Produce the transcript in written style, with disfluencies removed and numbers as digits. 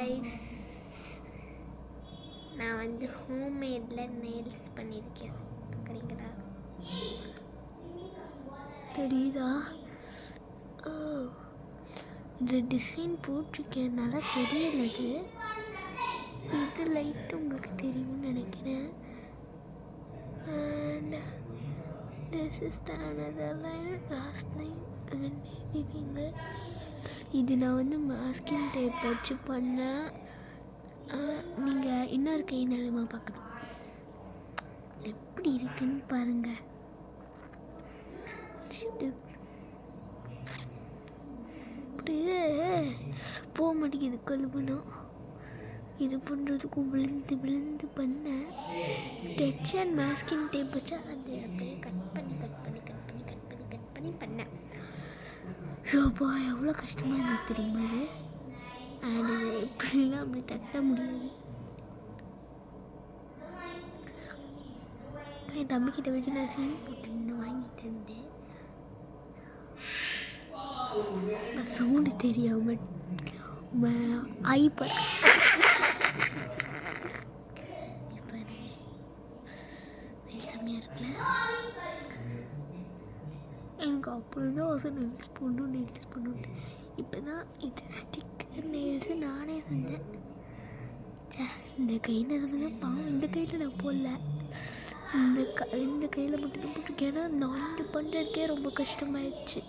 Guys, நான் வந்து ஹோம்மேடில் nails பண்ணியிருக்கேன். பார்க்குறீங்களா? தெரியுதா? ஓ, இந்த டிசைன் போட்டிருக்கேன், நல்லா தெரியலது. இது லைட்டு உங்களுக்கு தெரியும்னு நினைக்கிறேன். And this is the another line, last line, and then baby finger. இது நான் வந்து மாஸ்கிங் டேப் வச்சு பண்ணேன். நீங்கள் இன்னொரு கை நிலமா பார்க்கணும், எப்படி இருக்குன்னு பாருங்கள். அப்படியே போக மாட்டேங்குது கழுவுனா. இது பண்ணுறதுக்கு விழுந்து விழுந்து பண்ணேன். ஸ்கெட்ச் அண்ட் மாஸ்கிங் டேப் வச்சு அது அப்படியே கட் பண்ணி பண்ணேன். ஷோப்பா எவ்வளோ கஷ்டமாக இருந்தது தெரியுமா? அது எப்படிலாம் அப்படி தட்ட முடியாது. என் தம்பிக்கிட்ட வச்சு நான் சீன் போட்டுருந்தேன், வாங்கிட்டேன்ட்டு. சவுண்டு தெரியாமல் ஐபட் செம்மையாக இருக்குல்ல. எனக்கு அப்படிதான் ஆசை நெயில்ஸ் பண்ணணும். இப்போ தான் இது ஸ்டிக்கர் நெயில்ஸு நானே செஞ்சேன். இந்த கை நிலமை தான் பாவம். இந்த கையில் நான் போடல, இந்த கையில் மட்டும்தான் போட்டிருக்கேன். ஏன்னா நான் பண்ணுறதுக்கே ரொம்ப கஷ்டமாயிடுச்சு.